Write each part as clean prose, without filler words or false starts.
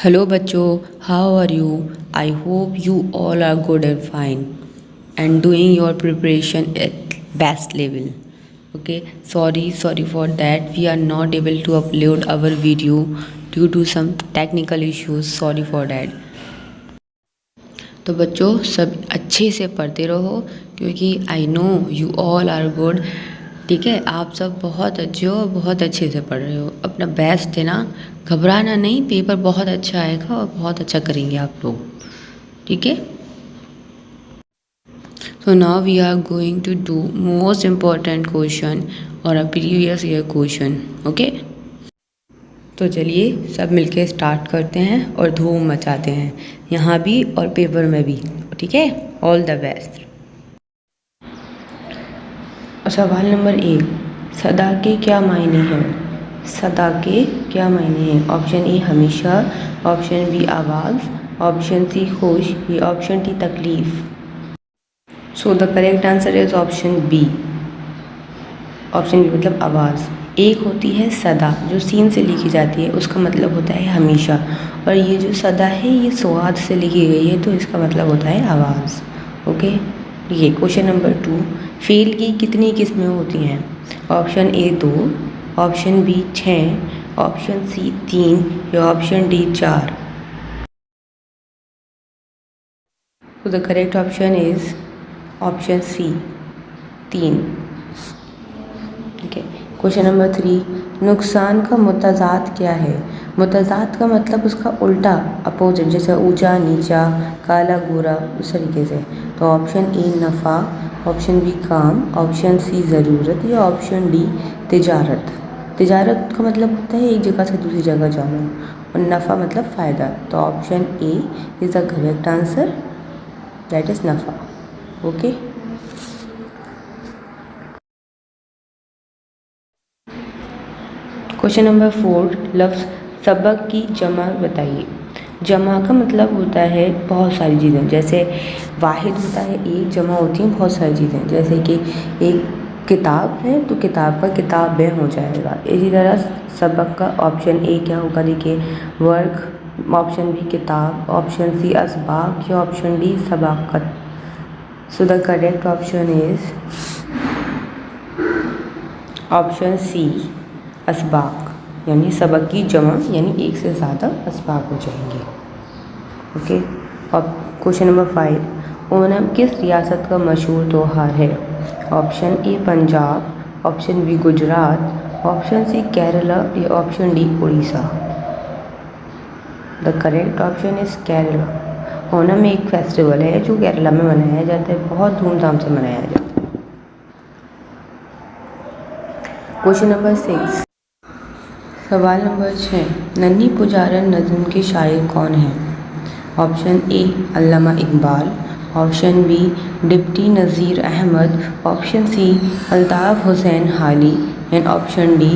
Hello बच्चों, how are you? I hope you all are good and fine and doing your preparation at best level. Okay, sorry for that. We are not able to upload our video due to some technical issues. Sorry for that. तो बच्चों सब अच्छे से पढ़ते रहो क्योंकि I know you all are good. ठीक है, आप सब बहुत अच्छे हो, बहुत अच्छे से पढ़ रहे हो, अपना बेस्ट देना, घबराना नहीं, पेपर बहुत अच्छा आएगा और बहुत अच्छा करेंगे आप लोग। ठीक है, so now we are going to do most important question और a previous year question. Okay, तो चलिए सब मिलके स्टार्ट करते हैं और धूम मचाते हैं यहाँ भी और पेपर में भी। ठीक है, ऑल द बेस्ट। सवाल नंबर 1, सदा के क्या मायने हैं? सदा के क्या मायने हैं? ऑप्शन ए हमेशा, ऑप्शन बी आवाज़, ऑप्शन सी खुश या ऑप्शन डी तकलीफ। So the correct answer is option B. Option B मतलब आवाज़। एक होती है सदा जो सीन से लिखी जाती है, उसका मतलब होता है हमेशा, और ये जो सदा है ये स्वाद से लिखी गई है तो इसका मतलब होता है आवाज़। ओके, ये क्वेश्चन नंबर 2, फेल की कितनी किस्में होती हैं? Option A 2, option B 6, option C 3 या ऑप्शन डी 4। तो the correct option is option C 3। ठीक है, क्वेश्चन नंबर 3, नुकसान का मुतज़ाद क्या है? मुतज़ाद का मतलब उसका उल्टा, अपोजिट, जैसे ऊंचा नीचा, काला गोरा, उस तरीके से। तो ऑप्शन ए नफ़ा, ऑप्शन बी काम, ऑप्शन सी ज़रूरत या ऑप्शन डी तिजारत। तिजारत का मतलब होता है एक जगह से दूसरी जगह जाना और नफ़ा मतलब फ़ायदा। तो option A is the correct answer, that is नफ़ा। ओके, क्वेश्चन नंबर 4, लफ्ज़ सबक की जमा बताइए। जमा का मतलब होता है बहुत सारी चीज़ें, जैसे वाहिद होता है एक, जमा होती हैं बहुत सारी चीज़ें, जैसे कि एक किताब है तो किताब का किताबें हो जाएगा। इसी तरह सबक का ऑप्शन ए क्या होगा, देखिए वर्क, ऑप्शन बी किताब, ऑप्शन सी असबाक या ऑप्शन डी सबाकत। So the correct option is option C असबाक, यानी सबक की जमा यानी एक से ज़्यादा असबाक हो जाएंगे। ओके, और क्वेश्चन नंबर 5, ओणम किस रियासत का मशहूर त्यौहार है? Option A Punjab, option B Gujarat, option C Kerala या option D Orissa. The correct option is Kerala. Onam एक फेस्टिवल है जो केरला में मनाया जाता है, बहुत धूमधाम से मनाया जाता है। क्वेश्चन नंबर 6, सवाल नंबर 6, नन्ही पुजारन नज़्म के शायर कौन हैं? Option A Allama Iqbal, option B deputy Nazir Ahmad, option C Altaf Hussain Hali and option D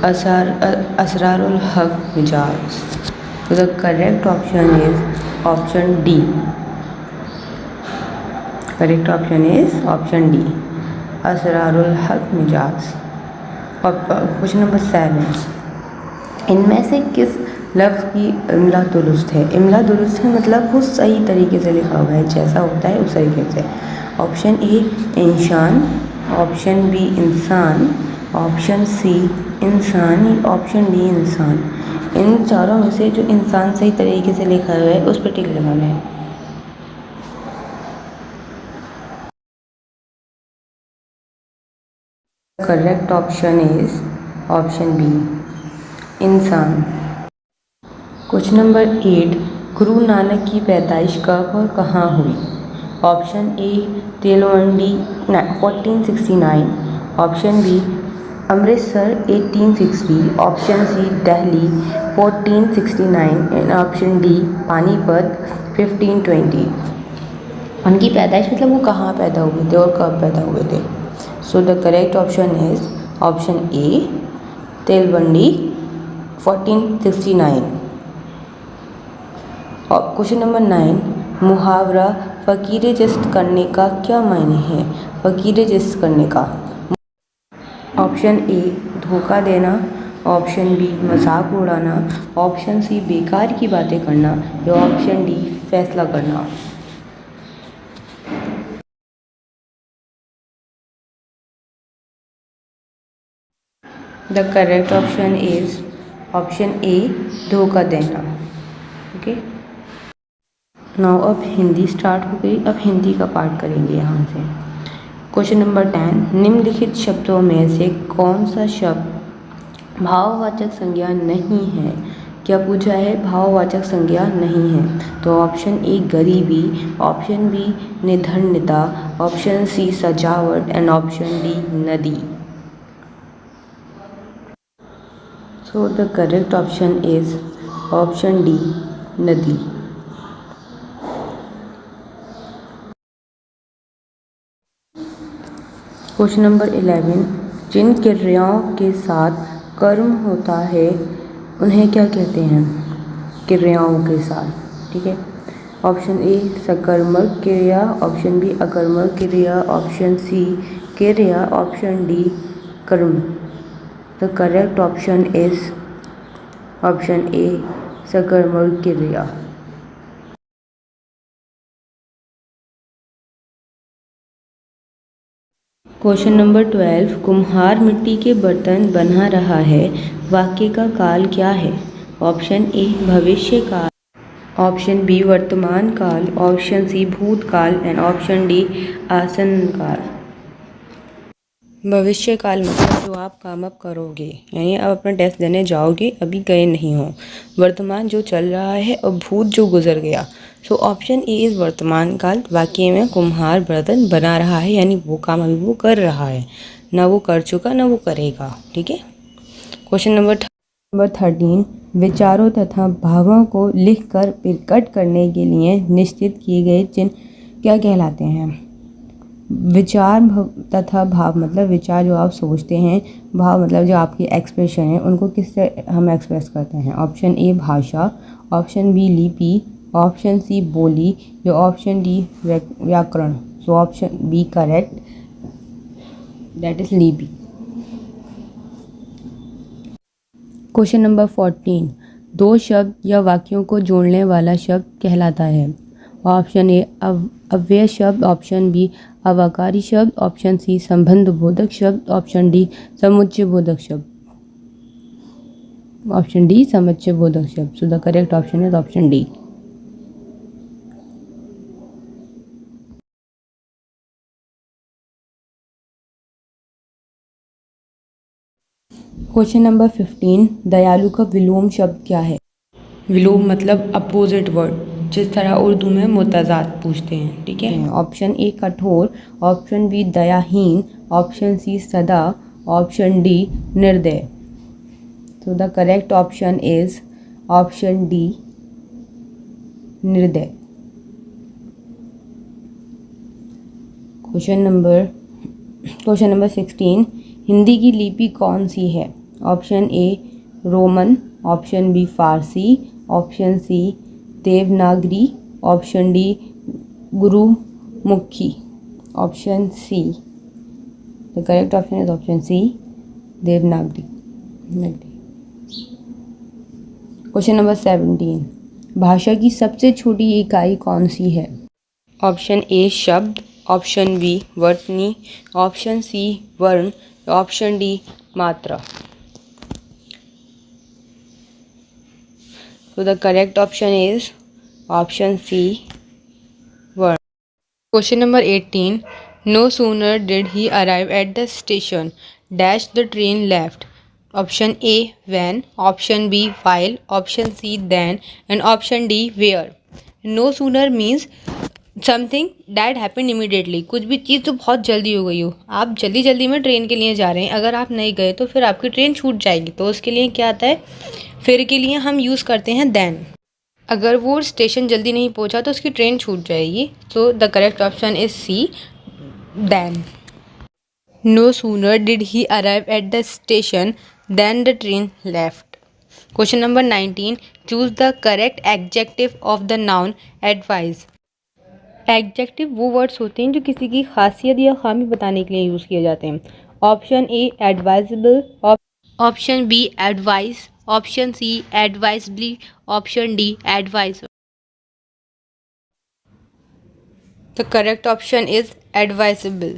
Asrarul Haq Majaz. तो the correct option is option D. Correct option is option D, Asrarul Haq Majaz. और क्वेश्चन नंबर 7, इनमें से किस लफ्ज़ की इमला दुरुस्त है? इमला दुरुस्त है मतलब वो सही तरीके से लिखा हुआ है, जैसा होता है उस तरीके से। ऑप्शन ए इंसान, ऑप्शन बी इंसान, ऑप्शन सी इंसान, ऑप्शन डी इंसान। इन चारों में से जो इंसान सही तरीके से लिखा हुआ है उस पर टिक लगाना है। Correct option is option B इंसान। क्वेश्चन नंबर 8, गुरु नानक की पैदाइश कब और कहाँ हुई? Option A Talwandi 1469, option B Amritsar 1860, option C Delhi 1469 and option D Panipat 1520। उनकी पैदाइश मतलब वो कहाँ पैदा हुए थे और कब पैदा हुए थे। So the correct option is option A Talwandi 1469। और क्वेश्चन नंबर 9, मुहावरा फ़कीर जिस्त करने का क्या मायने है? फ़कीर जिस्त करने का, ऑप्शन ए धोखा देना, ऑप्शन बी मजाक उड़ाना, ऑप्शन सी बेकार की बातें करना या ऑप्शन डी फैसला करना। The correct option is option ए, धोखा देना। ओके, नाउ अब हिंदी स्टार्ट हो गई। अब हिंदी का पार्ट करेंगे यहाँ से। क्वेश्चन नंबर 10, निम्नलिखित शब्दों में से कौन सा शब्द भाववाचक संज्ञा नहीं है? क्या पूछा है? भाववाचक संज्ञा नहीं है। तो ऑप्शन ए गरीबी, ऑप्शन बी निर्धनता, ऑप्शन सी सजावट एंड ऑप्शन डी नदी। सो the correct option is option D नदी। क्वेश्चन नंबर 11, जिन क्रियाओं के साथ कर्म होता है उन्हें क्या कहते हैं? क्रियाओं के साथ, ठीक है। ऑप्शन ए सकर्मक क्रिया, ऑप्शन बी अकर्मक क्रिया, ऑप्शन सी क्रिया, ऑप्शन डी कर्म। The correct option is option ए सकर्मक क्रिया। क्वेश्चन नंबर 12, कुम्हार मिट्टी के बर्तन बना रहा है, वाक्य का काल क्या है? ऑप्शन ए भविष्य काल, ऑप्शन बी वर्तमान काल, ऑप्शन सी भूतकाल एंड ऑप्शन डी आसन्न काल। भविष्य काल मतलब जो आप काम अब करोगे, यानी आप अपना टेस्ट देने जाओगे, अभी गए नहीं हो। वर्तमान जो चल रहा है और भूत जो गुजर गया। सो ऑप्शन ए इज़ वर्तमान काल। वाक्य में कुम्हार बर्तन बना रहा है, यानी वो काम अभी वो कर रहा है, ना वो कर चुका ना वो करेगा, ठीक है। क्वेश्चन नंबर 13, विचारों तथा भावों को लिखकर प्रकट करने के लिए निश्चित किए गए चिन्ह क्या कहलाते हैं? विचार तथा भाव मतलब विचार जो आप सोचते हैं, भाव मतलब जो आपकी एक्सप्रेशन है, उनको किससे हम एक्सप्रेस करते हैं? ऑप्शन ए भाषा, ऑप्शन बी लिपि, ऑप्शन सी बोली या ऑप्शन डी व्याकरण। So option B correct, that is लिपि। क्वेश्चन नंबर 14, दो शब्द या वाक्यों को जोड़ने वाला शब्द कहलाता है? ऑप्शन ए अव्यय शब्द, ऑप्शन बी अवाकारी शब्द, ऑप्शन सी संबंध बोधक शब्द, ऑप्शन डी समुच्चय बोधक शब्द। ऑप्शन डी समुच्चय बोधक शब्द। सो the correct option is option D. Question number 15, दयालु का विलोम शब्द क्या है? विलोम मतलब अपोजिट वर्ड, जिस तरह उर्दू में मुतज़ाद पूछते हैं, ठीक है। ऑप्शन ए कठोर, ऑप्शन बी दयाहीन, ऑप्शन सी सदा, ऑप्शन डी निर्दय। तो the correct option is option D निर्दय। क्वेश्चन नंबर 16, हिंदी की लिपि कौन सी है? Option A Roman, option B Farsi, option C Devanagari, option D Gurmukhi, option C. The correct option is option C Devanagari. Question number 17, भाषा की सबसे छोटी इकाई कौन सी है? ऑप्शन ए शब्द, ऑप्शन बी वर्तनी, ऑप्शन सी वर्ण, ऑप्शन डी मात्रा। So the correct option is option C word. Question number 18, no sooner did he arrive at the station dash the train left. Option A when, option B while, option C then and option D where. No sooner means something that happen immediately, कुछ भी चीज़ जो बहुत जल्दी हो गई हो, आप जल्दी जल्दी में ट्रेन के लिए जा रहे हैं, अगर आप नहीं गए तो फिर आपकी ट्रेन छूट जाएगी। तो उसके लिए क्या आता है, फिर के लिए हम यूज़ करते हैं देन। अगर वो स्टेशन जल्दी नहीं पहुंचा तो उसकी ट्रेन छूट जाएगी। तो the correct option is C then. No sooner did he arrive at the station then the train left. Question number 19, choose the correct adjective of the noun advise. Adjective वो words होते हैं जो किसी की खासियत या खामी बताने के लिए यूज़ किए जाते हैं। Option A advisable, option B advice, option C advisably, option D advice. The correct option is advisable.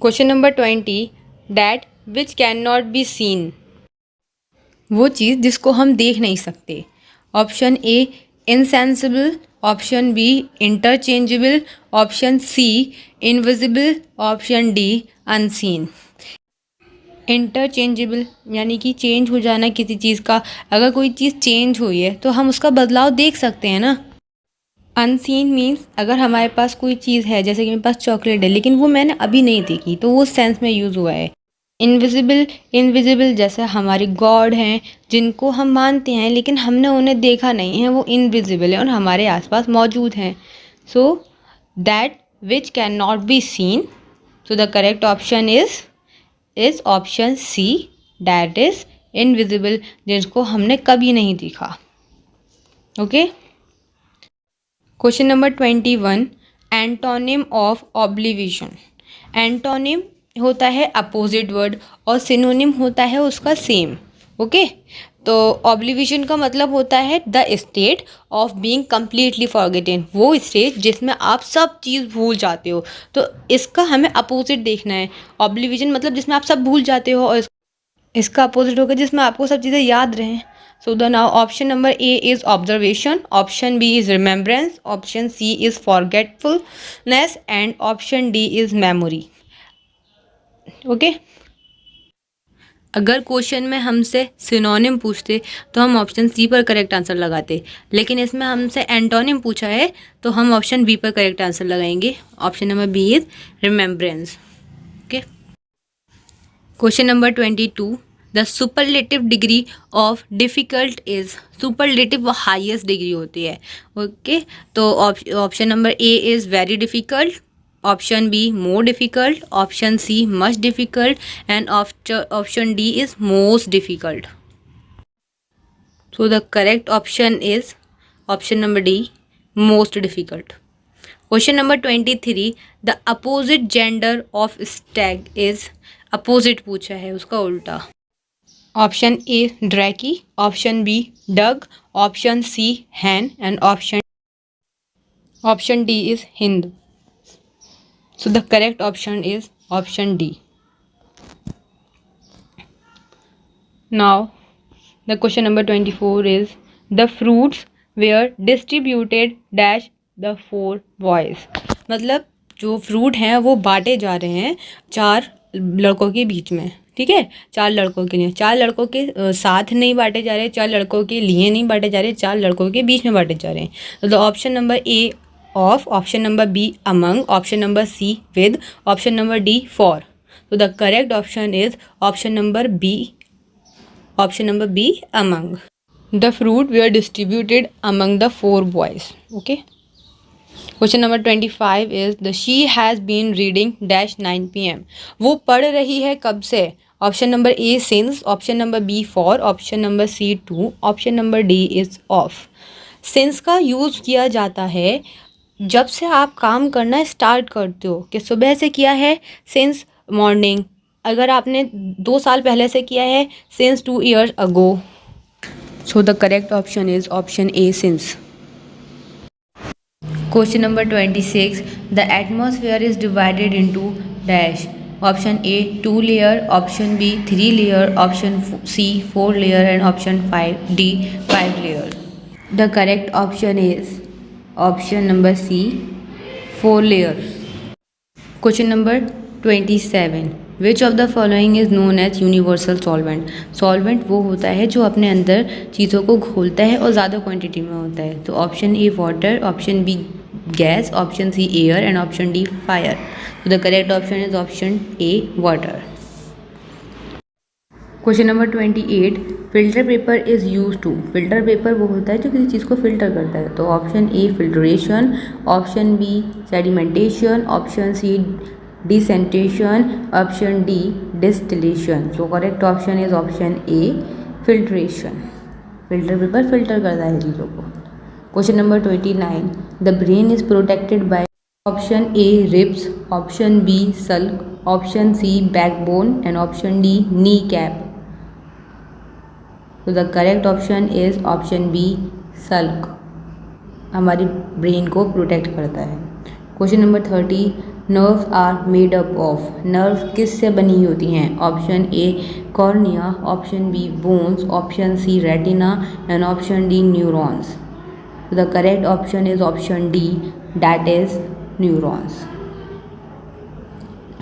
Question number 20, that which can not be seen. वो चीज़ जिसको हम देख नहीं सकते। Option A insensible, option B interchangeable, option C invisible, option D unseen. Interchangeable यानी कि change हो जाना किसी चीज़ का। अगर कोई चीज़ चेंज हुई है तो हम उसका बदलाव देख सकते हैं ना। अनसीन मीन्स अगर हमारे पास कोई चीज़ है, जैसे कि मेरे पास चॉकलेट है लेकिन वो मैंने अभी नहीं देखी, तो वो सेंस में यूज़ हुआ है। इनविजिबल जैसे हमारे गॉड हैं जिनको हम मानते हैं लेकिन हमने उन्हें देखा नहीं है, वो इनविजिबल है और हमारे आसपास मौजूद हैं। So that which can not be seen, so the correct option is option C, that is invisible, जिसको हमने कभी नहीं देखा। Okay. Question number 21, antonym of oblivion. Antonym होता है अपोजिट वर्ड और सिनोनिम होता है उसका सेम। ओके। तो ऑब्लिविशन का मतलब होता है the state of being completely forgotten, वो स्टेट जिसमें आप सब चीज़ भूल जाते हो। तो इसका हमें अपोजिट देखना है। ऑब्लिविशन मतलब जिसमें आप सब भूल जाते हो और इसका अपोजिट होगा जिसमें आपको सब चीज़ें याद रहें। So the now option number A is observation, option B is remembrance, option C is forgetfulness and option D is memory. Okay? अगर क्वेश्चन में हमसे सिनोनिम पूछते तो हम ऑप्शन सी पर करेक्ट आंसर लगाते, लेकिन इसमें हमसे एंटोनिम पूछा है तो हम ऑप्शन बी पर करेक्ट आंसर लगाएंगे। Option number B is remembrance. Okay. Question number 22, the superlative degree of difficult is. Superlative वो हाईएस्ट डिग्री होती है। ओके। तो option number A is very difficult, option B more difficult, option C much difficult and option D is most difficult. So the correct option is option number D, most difficult. Question number 23, the opposite gender of Stag is. Opposite पूछा है, उसका उल्टा। Option A drake, option B dog, option C hen and option D is hind. So the correct option is option D. Now the question number 24 is the fruits were distributed dash the 4 boys. मतलब जो fruit हैं वो बांटे जा रहे हैं 4 लड़कों के बीच में। ठीक है, 4 लड़कों के लिए, 4 लड़कों के साथ नहीं बांटे जा रहे, 4 लड़कों के लिए नहीं बांटे जा रहे, 4 लड़कों के बीच में बांटे जा रहे हैं। तो the option number A of, option number B among, option number C with, option number D for. तो the correct option is option number B, option number B among. The fruit were distributed among the 4 boys. Okay. Question number 25 is the she has been reading dash 9 PM। वो पढ़ रही है कब से? Option number A since, option number B for, option number C to, option number D is of. Since का use किया जाता है जब से आप काम करना स्टार्ट करते हो, कि सुबह से किया है सिंस मॉर्निंग, अगर आपने 2 साल पहले से किया है since 2 years ago. So the correct option is option A since. Question number 26, the atmosphere is divided into dash. Option A 2 layer, option B 3 layer, option C 4 layer and option D 5 layer. The correct option is option number C 4 layer. Question number 27, which of the following is known as universal solvent? Solvent वो होता है जो अपने अंदर चीज़ों को घोलता है और ज़्यादा क्वांटिटी में होता है। तो option A water, option B gas, option C air and option D fire. तो the correct option is option A water. Question number 28, filter paper is use to. Filter paper वो होता है जो किसी चीज़ को फिल्टर करता है। तो option A filtration, option B sedimentation, option C decantation, option D distillation. So correct option is option A filtration. Filter paper filter करता है चीज़ों को। Question number 29, the brain is protected by. Option A ribs, option B सल्क, option C backbone, and option D kneecap. So the correct option is option B sulk. हमारी brain को protect करता है. Question number 30, nerves are made up of. Nerves किससे बनी होती हैं? Option A cornea, option B bones, option C retina and option D neurons. The correct option is option D, that is neurons.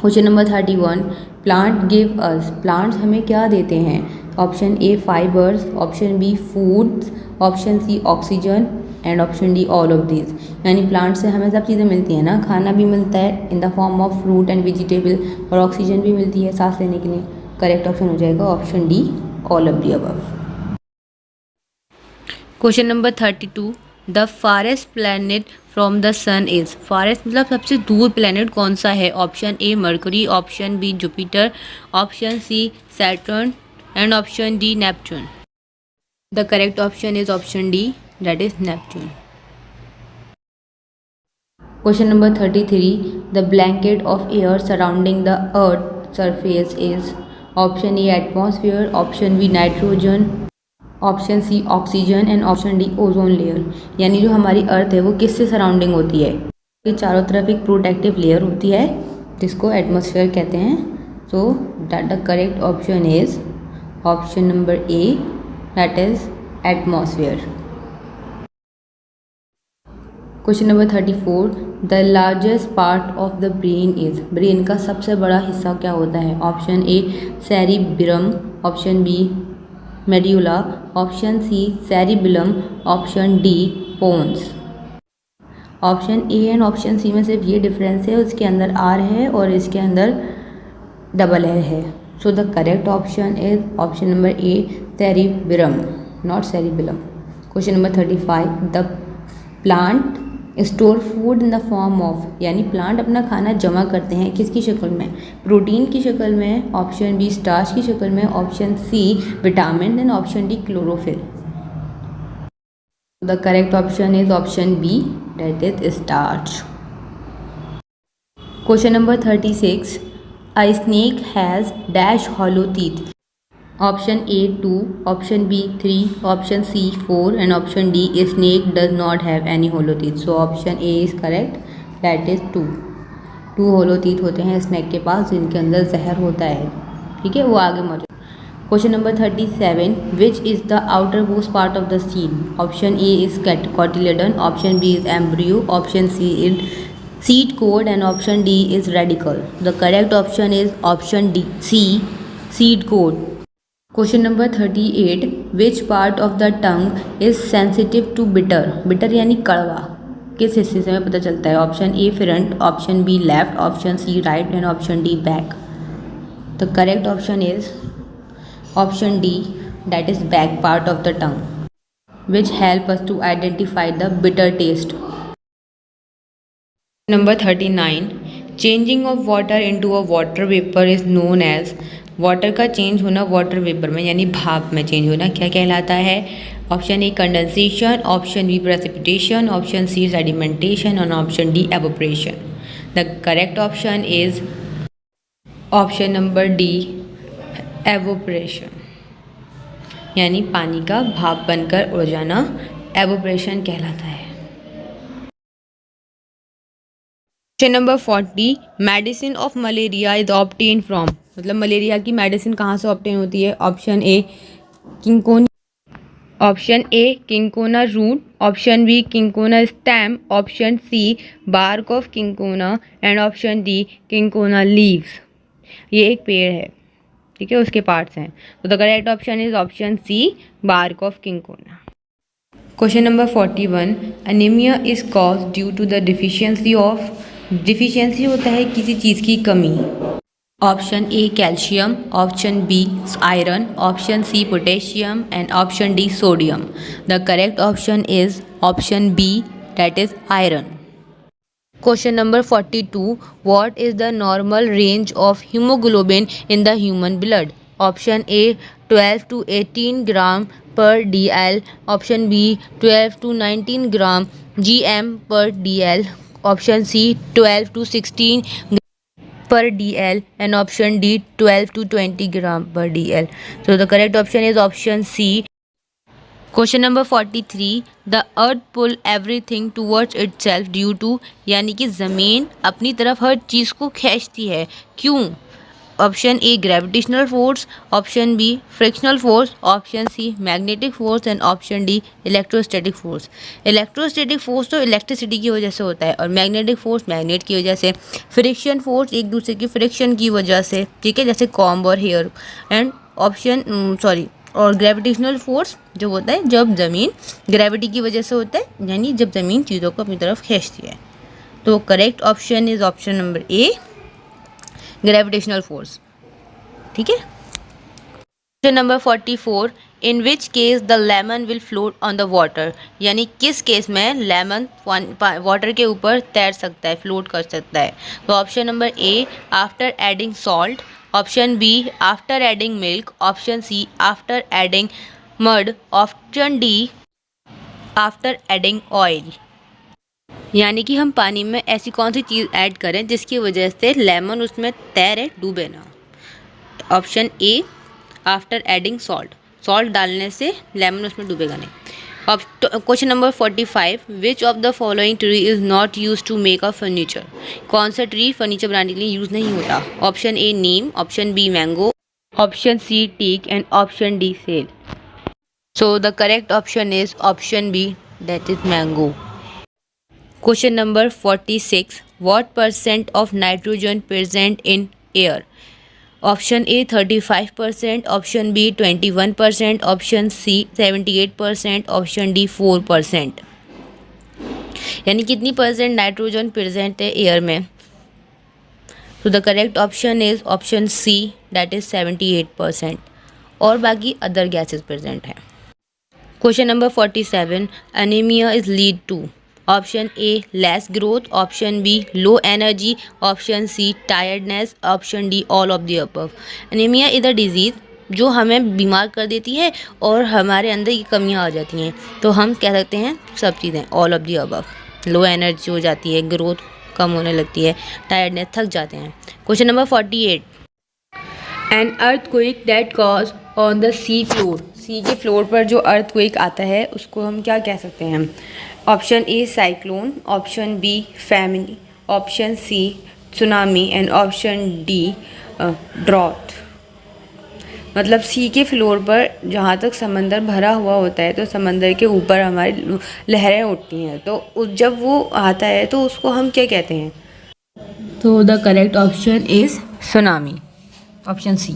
Question number 31, plant give us. Plants हमें क्या देते हैं? Option A fibres, option B foods, option C oxygen and option D all of this. यानी plant से हमें सब चीज़ें मिलती हैं ना, खाना भी मिलता है in the form of fruit and vegetable, और ऑक्सीजन भी मिलती है सांस लेने के लिए. करेक्ट ऑप्शन हो जाएगा option D all of the above. Question number 32, the farthest planet from the sun is. Farthest मतलब सबसे दूर प्लैनेट कौन सा है? Option A Mercury, option B Jupiter, option C Saturn and option D Neptune. The correct option is option D, that is Neptune. Question number 33, the blanket of air surrounding the earth surface is. option A atmosphere, option B nitrogen, option C oxygen and option D ozone layer. यानी जो हमारी अर्थ है वो किससे surrounding होती है? ये चारों तरफ एक प्रोटेक्टिव लेयर होती है जिसको एटमॉस्फेयर कहते हैं. So that the correct option is option number A, that is atmosphere. Question number 34, the largest part of the brain is. Brain का सबसे बड़ा हिस्सा क्या होता है? Option A cerebrum, option B medulla, option C cerebellum, option D pons. Option A and option C में सिर्फ ये डिफरेंस है, उसके अंदर आर है और इसके अंदर डबल एल है. So the correct option is option number A cerebrum, not cerebellum. Question number 35, the plant store food in the form of. यानी प्लांट अपना खाना जमा करते हैं किसकी शक्ल में? प्रोटीन की शक्ल में, ऑप्शन बी स्टार्च की शक्ल में, option C vitamin and option D chlorophyll. The correct option is option B, that is starch. Question number 36, a snake has dash hollow teeth. Option A 2, option B 3, option C 4 and option D snake does not have any hollow teeth. So option A is correct, that is 2. 2 hollow teeth होते हैं snake के पास जिनके अंदर जहर होता है. ठीक है, वो आगे मौजूद. Question number 37, which is the outermost part of the seed. Option A is cotyledon, option B is embryo, option C is seed coat and option D is radicle. The correct option is option D C, seed coat. Question number 38, which part of the tongue is sensitive to bitter. Bitter यानी कड़वा किस हिस्से से हमें पता चलता है? Option A front, option be left, option C right and option D back. The correct option is option D, that is back part of the tongue, which help us to identify the bitter taste. Number 39, changing of water into a water vapour is known as. Water का change होना water vapour में यानी भाप में change होना क्या कहलाता है? Option A condensation, option B precipitation, option C sedimentation और option D evaporation. The correct option is option number D, evaporation. यानी पानी का भाप बनकर उड़ जाना एवोपरेशन कहलाता है. Question number 40, medicine of malaria is obtain from. मतलब मलेरिया की मेडिसिन कहाँ से ऑब्टेन होती है? Option A cinchona root, option B cinchona stem, option C bark of cinchona and option D cinchona leaves. ये एक पेड़ है, ठीक है, उसके पार्ट्स हैं. तो the correct option is option C, bark of cinchona. Question number 41, anaemia is cause due to the deficiency of. Deficiency होता है किसी चीज़ की कमी. Option A calcium, option B iron, option C potassium and option D sodium. The correct option is option B, that is iron. Question number 42, what is the normal range of haemoglobin in the human blood. Option A 12 to 18 gram पर DL, option B 12 to 19 gram GM पर DL, option C 12 to 16 per dl and option D 12 to 20 gram per dl. So the correct option is option C. Question number 43, the earth pull everything towards itself due to, यानी कि ज़मीन अपनी तरफ हर चीज़ को खींचती है, क्यों? Option A gravitational force, option B frictional force, option C magnetic force and option D electrostatic force. Electrostatic force तो इलेक्ट्रिसिटी की वजह से होता है और मैग्नेटिक फोर्स मैग्नेट की वजह से, फ्रिक्शन फोर्स एक दूसरे की फ्रिक्शन की वजह से, ठीक है, जैसे कॉम्ब और हेयर, एंड और ग्रेविटेशनल फोर्स जो होता है जब ज़मीन ग्रेविटी की वजह से होता है, यानी जब ज़मीन चीज़ों को अपनी तरफ खींचती है। तो correct option is option number A gravitational force, ठीक है। Question number 44, in which case the lemon will float on the water, यानी किस केस में लेमन वाटर के ऊपर तैर सकता है, फ्लोट कर सकता है। तो option number A after adding salt, option B after adding milk, option C after adding mud, option D after adding oil. यानी कि हम पानी में ऐसी कौन सी चीज़ ऐड करें जिसकी वजह से लेमन उसमें तैरे, डूबे ना। Option A after adding salt, salt डालने से लेमन उसमें डूबेगा नहीं। Question number 45, which of the following tree is not use to make a furniture, कौन सा ट्री फर्नीचर बनाने के लिए यूज़ नहीं होता। Option A neem, option B mango, option C teak and option D sal. So the correct option is option B, that is mango. Question number 46, what percent of nitrogen present in air? Option A 35%, option B 21%, option C 78%, option D 4%। यानी कितनी percent nitrogen present है air में। तो the correct option is option C, that is 78%, और बाकी other gases present है। Question number 47, anaemia is lead to, option A less growth, option B low energy, option C tiredness, option D all of the above. Anaemia is a disease जो हमें बीमार कर देती है और हमारे अंदर की कमियां आ जाती हैं, तो हम कह सकते हैं सब चीज़ें all of the above. Low energy हो जाती है, ग्रोथ कम होने लगती है, टायर्डनेस, थक जाते हैं। Question number 48, an earthquake that cause on the sea floor, sea के फ्लोर पर जो अर्थक्वेक आता है उसको हम क्या कह सकते हैं। Option A cyclone, option B famine, option C tsunami and option D drought. मतलब सी के फ्लोर पर जहाँ तक समंदर भरा हुआ होता है तो समंदर के ऊपर हमारी लहरें उठती हैं, तो जब वो आता है तो उसको हम क्या कहते हैं। तो the correct option is tsunami, option C.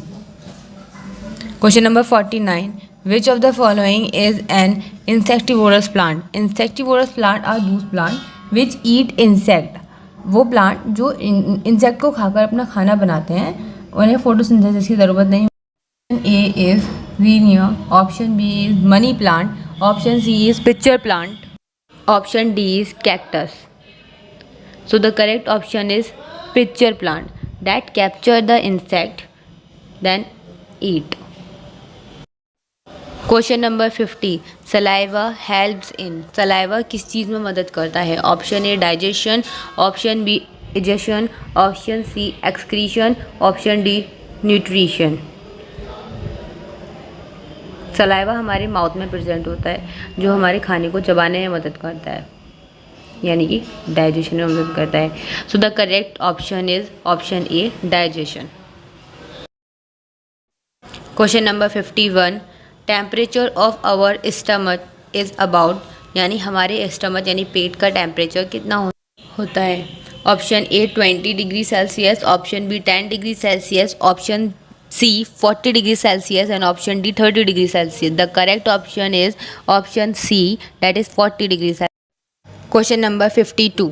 Question number 49, which of the following is an insectivorous plant? Insectivorous plant are those plant which eat insect, वो प्लांट जो इंसेक्ट को खाकर अपना खाना बनाते हैं, उन्हें फोटोसिंथेसिस की ज़रूरत नहीं। Option A is zinnia, option B is money plant, option C is pitcher plant, option D is cactus. So the correct option is pitcher plant that capture the insect then eat. Question number 50, saliva helps in, saliva किस चीज़ में मदद करता है। Option A digestion, option B ingestion, option C excretion, option D nutrition. Saliva हमारे mouth में present होता है जो हमारे खाने को चबाने में मदद करता है, यानी कि डाइजेशन में मदद करता है। So the correct option is option A digestion. Question number 51, temperature of our stomach is about, यानी हमारे स्टमक यानी पेट का टेम्परेचर कितना होता है। Option A 20 degree Celsius, option B 10 degree Celsius, option C 40 degree Celsius and option D 30 degree Celsius. The correct option is option C, that is 40 degree Celsius. Question number 52,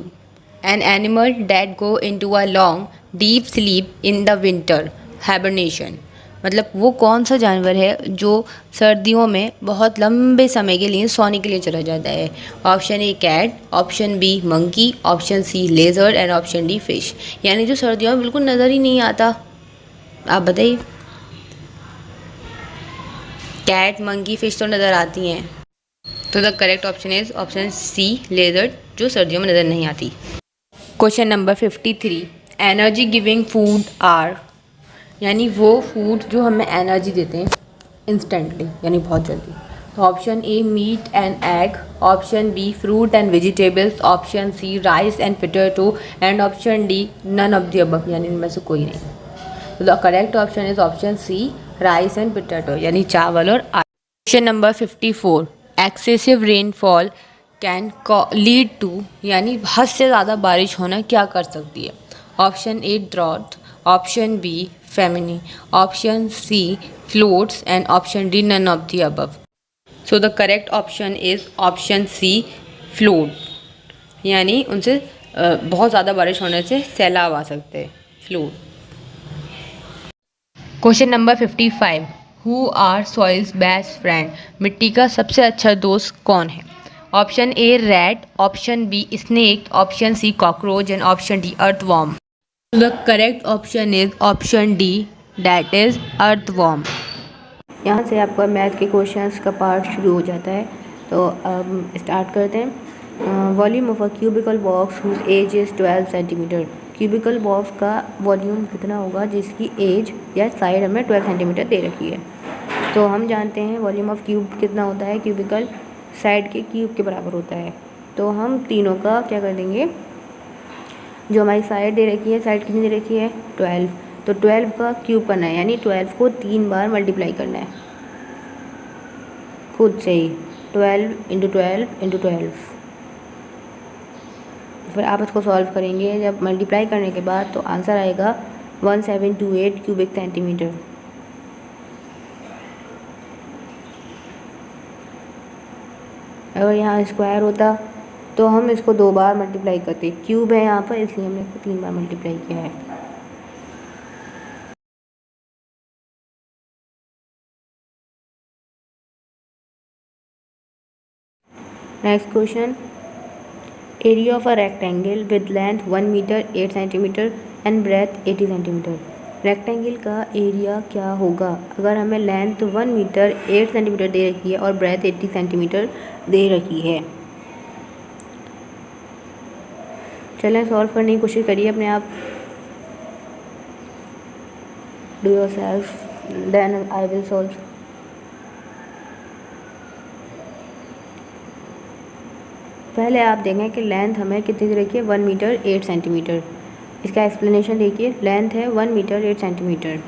an animal that go into a long deep sleep in the winter hibernation, मतलब वो कौन सा जानवर है जो सर्दियों में बहुत लंबे समय के लिए सोने के लिए चला जाता है। Option A cat, option B monkey, option C lizard and option D fish, यानी जो सर्दियों में बिल्कुल नज़र ही नहीं आता। आप बताइए, कैट मंकी फिश तो नज़र आती हैं, तो the correct option is option C lizard, जो सर्दियों में नज़र नहीं आती। Question number 53, energy giving food are, यानी वो फूड जो हमें एनर्जी देते हैं इंस्टेंटली, यानी बहुत जल्दी। तो option A meat and egg, option B fruit and vegetables, option C rice and potato and option D none of the above, यानी इनमें से कोई नहीं। तो the correct option is option C rice and potato, यानी चावल और आटा। Question number 54, excessive rainfall can lead to, यानी हद से ज़्यादा बारिश होना क्या कर सकती है। Option A drought, option B famine, option C floods and option D none of the above. So the correct option is option C flood, यानी उनसे बहुत ज़्यादा बारिश होने से सैलाब आ सकते हैं, flood. Question number 55, who are soil's best friend, मिट्टी का सबसे अच्छा दोस्त कौन है। Option A rat, option B snake, option C cockroach and option D earthworm. The correct option is option D, that is earthworm. यहाँ से आपका मैथ के क्वेश्चंस का पार्ट शुरू हो जाता है। तो अब स्टार्ट करते हैं। Volume of a cubical box whose edge is 12 centimetre. Cubical box का वॉल्यूम कितना होगा जिसकी एज या साइड हमें 12 सेंटीमीटर दे रखी है। तो हम जानते हैं वॉल्यूम ऑफ क्यूब कितना होता है, क्यूबिकल साइड के क्यूब के बराबर होता है। तो हम तीनों का क्या कर देंगे, जो हमारी साइड दे रखी है, साइड कितनी दे रखी है 12, तो 12 का क्यूब करना है, यानी 12 को 3 बार मल्टीप्लाई करना है खुद से ही, 12 इंटू 12 इंटू 12। फिर आप इसको सॉल्व करेंगे, जब मल्टीप्लाई करने के बाद तो आंसर आएगा 1728 क्यूबिक सेंटीमीटर। अगर यहाँ स्क्वायर होता तो हम इसको 2 बार मल्टीप्लाई करते, क्यूब है यहाँ पर इसलिए हमने इसको 3 बार मल्टीप्लाई किया है। Next question, area of a rectangle with length 1 metre 8 centimetre and breadth 80 centimetre. Rectangle का एरिया क्या होगा अगर हमें लेंथ 1 मीटर 8 सेंटीमीटर दे रखी है और ब्रेथ 80 सेंटीमीटर दे रखी है। चलें सॉल्व करने की कोशिश करिए अपने आप, do yourself then I will solve. पहले आप देखें कि लेंथ हमें कितनी दे रखी है 1 मीटर 8 सेंटीमीटर। इसका एक्सप्लेनेशन देखिए, लेंथ है 1 मीटर 8 सेंटीमीटर।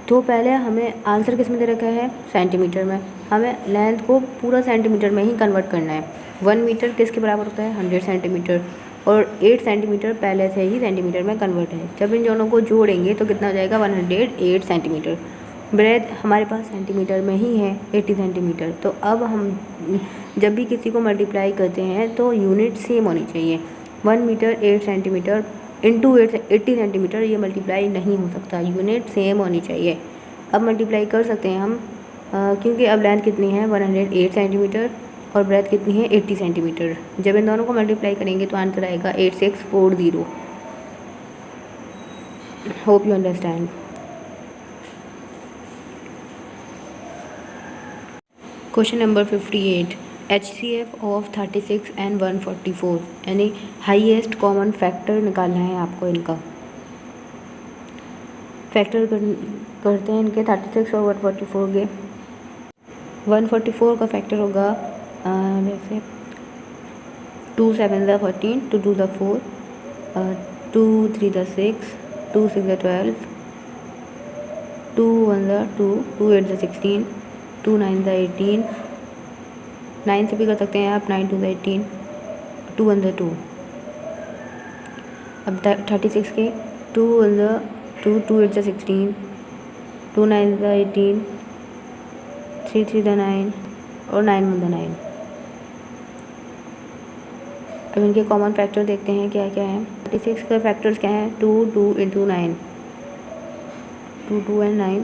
तो पहले हमें आंसर किस में दे रखा है सेंटीमीटर में, हमें लेंथ को पूरा सेंटीमीटर में ही कन्वर्ट करना है। 1 मीटर किसके बराबर होता है 100 सेंटीमीटर और 8 सेंटीमीटर पहले से ही सेंटीमीटर में कन्वर्ट है। जब इन दोनों को जोड़ेंगे तो कितना हो जाएगा 108 सेंटीमीटर। ब्रेथ हमारे पास सेंटीमीटर में ही है 80 सेंटीमीटर। तो अब हम जब भी किसी को मल्टीप्लाई करते हैं तो यूनिट सेम होनी चाहिए। 1 मीटर 8 सेंटीमीटर इंटू 80 सेंटीमीटर ये मल्टीप्लाई नहीं हो सकता, यूनिट सेम होनी चाहिए। अब मल्टीप्लाई कर सकते हैं हम क्योंकि अब लेंथ कितनी है 108 सेंटीमीटर और ब्रेथ कितनी है 80 सेंटीमीटर। जब इन दोनों को मल्टीप्लाई करेंगे तो आंसर आएगा 8640। Hope you understand. Question number 58, HCF of 36 and 144, यानी हाईएस्ट कॉमन फैक्टर निकालना है आपको। इनका फैक्टर करते हैं इनके 36 और 144 के। 144 का फैक्टर होगा जैसे 2 7 ज़ा 14, 2 2 ज़ा 4, 2 3 ज़ा 6, 2 6 ज़ा 12, 2 1 ज़ा 2, 2 8 ज़ा 16, 2 9 ज़ा 18, 9 से भी कर सकते हैं आप, 9 2 ज़ा 18, 2 1 ज़ा 2। अब 36 के 2 1 ज़ा 2, 2 8 ज़ा 16, 2 9 ज़ा 18, 3 3 ज़ा 9 और 9 1 ज़ा 9। अब इनके कॉमन फैक्टर देखते हैं क्या क्या है। 36 के फैक्टर्स क्या हैं 2 2 इंटू 9, 2 2 एंड 9।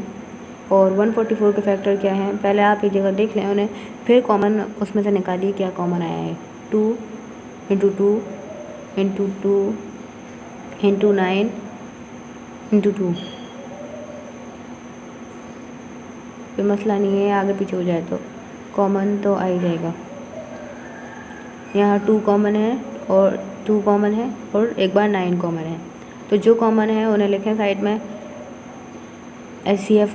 और 144 के फैक्टर क्या हैं, पहले आप एक जगह देख लें उन्हें, फिर कॉमन उसमें से निकालिए क्या कॉमन आया है। 2 इंटू 2 इंटू 2 इंटू 9 इंटू 2। कोई मसला नहीं है, आगे पीछे हो जाए तो कॉमन तो आ ही जाएगा। यहाँ 2 कॉमन है और 2 कॉमन है और एक बार 9 कॉमन है। तो जो कॉमन है उन्हें लिखें साइड में। HCF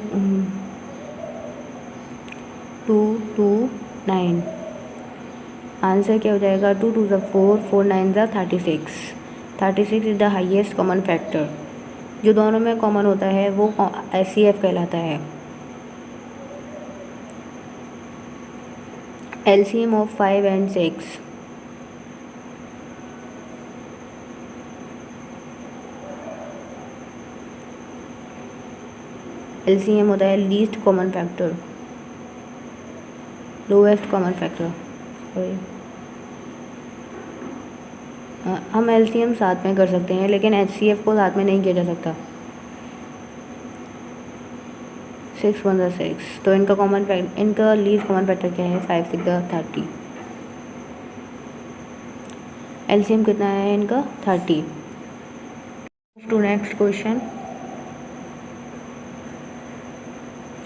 229, आंसर क्या हो जाएगा? 2 2 4, 4 9 36। 36 is the highest common factor. जो दोनों में कॉमन होता है वो HCF कहलाता है। LCM ऑफ 5 and 6, LCM होता है least common factor, lowest common factor. Sorry, हम LCM साथ में कर सकते हैं लेकिन HCF को साथ में नहीं किया जा सकता। 6 1 6, तो इनका लीस्ट कॉमन फैक्टर क्या है? 5 6 30। LCM कितना है इनका? 30। To next question.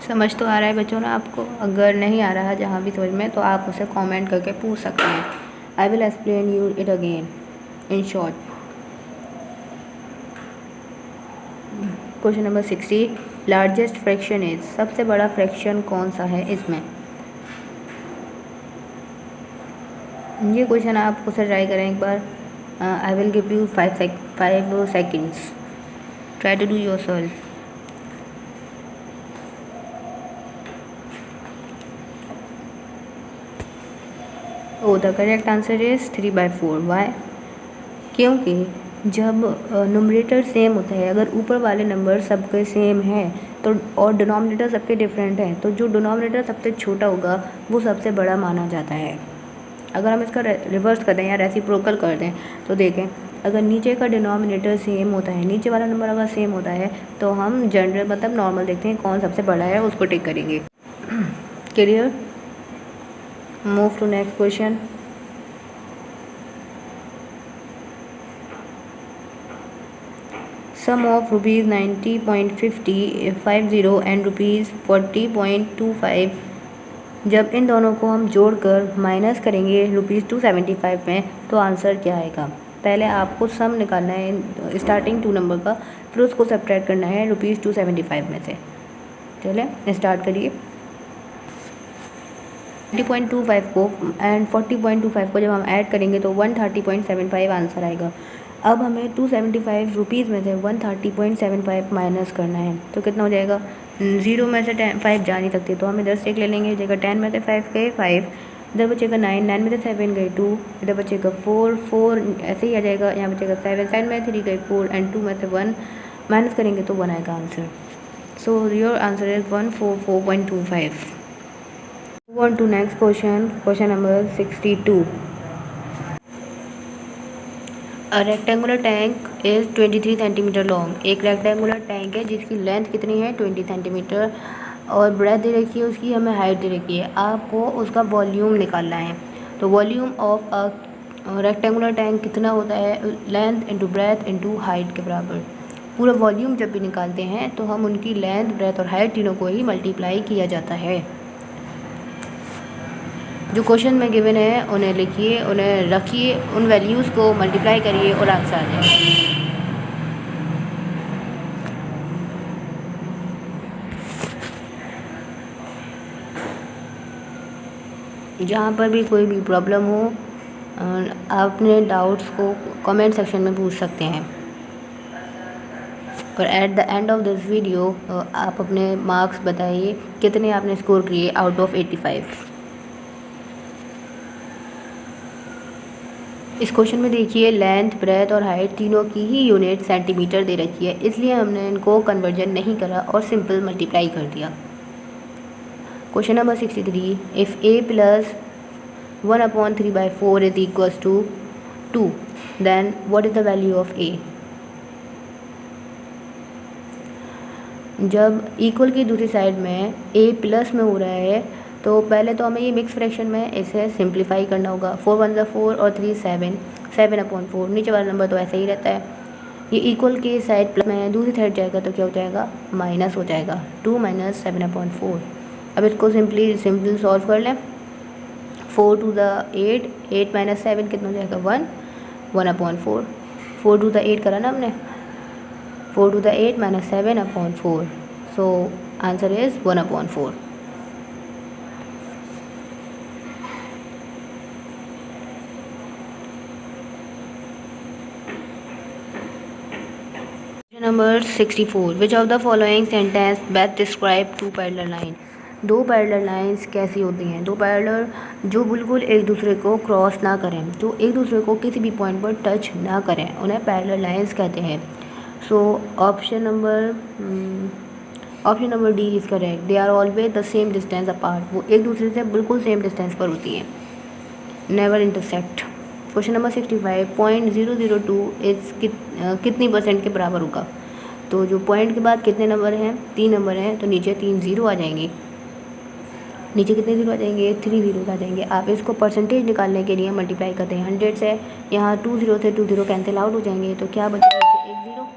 समझ तो आ रहा है बच्चों ना आपको? अगर नहीं आ रहा है जहाँ भी समझ में, तो आप उसे कमेंट करके पूछ सकते हैं। आई will explain you it again in short. Question number 60, largest fraction is, सबसे बड़ा फ्रैक्शन कौन सा है इसमें? ये क्वेश्चन आप उसे ट्राई करें एक बार। I will give you 5 seconds, try to do yourself. Oh the correct answer is 3/4। Why? क्योंकि जब न्यूमरेटर सेम होता है, अगर ऊपर वाले नंबर सबके सेम हैं तो, और डिनोमिनेटर सबके डिफरेंट हैं, तो जो डिनोमिनेटर सबसे छोटा होगा वो सबसे बड़ा माना जाता है। अगर हम इसका रिवर्स कर दें या रेसिप्रोकल कर दें तो देखें, अगर नीचे का डिनोमिनेटर सेम होता है, नीचे वाला नंबर अगर सेम होता है, तो हम जनरल मतलब नॉर्मल देखते हैं कौन सबसे बड़ा है, उसको टिक करेंगे। Clear? Move to next question. Sum of rupees 90.50 and rupees 40.25, जब इन दोनों को हम जोड़कर माइनस करेंगे रुपीज़ 275 में, तो आंसर क्या आएगा? पहले आपको सम निकालना है स्टार्टिंग 2 नंबर का, फिर उसको सब्ट्रैक्ट करना है रुपीज़ 275 में से। चले स्टार्ट करिए। 90.25 को एंड 40.25 को जब हम ऐड करेंगे तो 130.75 आंसर आएगा। अब हमें 275 रुपीज़ में से 130.75 माइनस करना है, तो कितना हो जाएगा? 0 में से 5 जा नहीं सकते, तो हम इधर से एक ले लेंगे। जगह 10 में से 5 गए 5, इधर बचेगा 9, 9 में से 7 गए 2, इधर बचेगा 4, 4 ऐसे ही आ जाएगा। यहाँ बचेगा 7, 7 में 3 गए 4 एंड 2 में से 1 माइनस करेंगे तो 1 आएगा answer. So your answer is 144.25। Move on to next question, question number 62. A rectangular tank is 23 centimetre long. एक रेक्टेंगुलर टैंक है जिसकी लेंथ कितनी है? 20 सेंटीमीटर, और ब्रेथ दे रखी है उसकी, हमें हाइट दे रखी है। आपको उसका वॉल्यूम निकालना है। तो volume of a rectangular tank कितना होता है? Length into breadth into height के बराबर। पूरा वॉल्यूम जब भी निकालते हैं तो हम उनकी लेंथ, ब्रेथ और हाइट तीनों को ही मल्टीप्लाई किया जाता है। जो क्वेश्चन में गिवन है उन्हें लिखिए, उन्हें रखिए, उन वैल्यूज़ को मल्टीप्लाई करिए और आंसर आ जाए। जहाँ पर भी कोई भी प्रॉब्लम हो, आप अपने डाउट्स को कमेंट सेक्शन में पूछ सकते हैं। और at the end of this video आप अपने मार्क्स बताइए कितने आपने स्कोर किए आउट ऑफ 85। इस क्वेश्चन में देखिए लेंथ, ब्रेथ और हाइट तीनों की ही यूनिट सेंटीमीटर दे रखी है, इसलिए हमने इनको कन्वर्जन नहीं करा और सिंपल मल्टीप्लाई कर दिया। Question number 63, if a plus 1/3/4 is equals to 2, then what is the value of a? जब इक्वल की दूसरी साइड में a प्लस में हो रहा है तो पहले तो हमें ये मिक्स फ्रैक्शन में इसे सिंप्लीफाई करना होगा। 4 1 4 और 3 7, 7/4। नीचे वाला नंबर तो ऐसे ही रहता है। ये इक्वल की साइड प्लस में दूसरी साइड जाएगा तो क्या हो जाएगा? माइनस हो जाएगा। 2 - 7/4। अब इसको सिंपल सॉल्व कर लें। 4 2 8, 8 - 7 कितना हो जाएगा? 1, 1/4। 4 2 8 करा ना हमने, 4 to the 8 minus 7 upon 4. So answer is 1 upon 4. Number 64. Which of the following sentence best describe two parallel line? दो पैरेलल लाइंस कैसी होती हैं? दो पैरेलल जो बिल्कुल एक दूसरे को क्रॉस ना करें, जो एक दूसरे को किसी भी पॉइंट पर टच ना करें, उन्हें पैरेलल लाइंस कहते हैं. So option number D is correct. They are always the same distance apart. वो एक दूसरे से बिल्कुल सेम डिस्टेंस पर होती हैं. Never intersect. Question number 65. 0.002 is कितनी परसेंट के बराबर होगा? तो जो पॉइंट के बाद कितने नंबर हैं? 3 नंबर हैं, तो नीचे 3 ज़ीरो आ जाएंगे. नीचे कितने ज़ीरो आ जाएंगे? 3 ज़ीरो आ जाएंगे. आप इसको परसेंटेज निकालने के लिए मल्टीप्लाई करते हैं 100 से. यहाँ 2 ज़ीरो से 2 ज़ीरो कैंसिल आउट हो जाएंगे, तो क्या बचेगा? 1 ज़ीरो.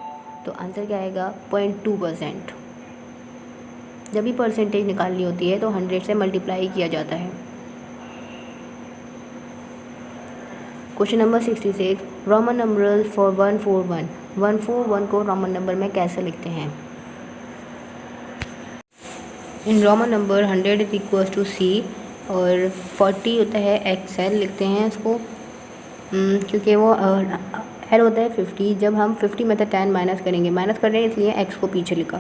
तो आंसर क्या आएगा? 0.2%. जब भी परसेंटेज निकालनी होती है तो 100 से मल्टीप्लाई किया जाता है. Question number 66. Roman numeral for 141. 141 को रोमन नंबर में कैसे लिखते हैं? In Roman number 100 is equal to C और 40 होता है XL. लिखते हैं इसको क्योंकि वो L होता है 50. जब हम 50 में से 10 माइनस करेंगे, माइनस कर रहे हैं इसलिए X को पीछे लिखा.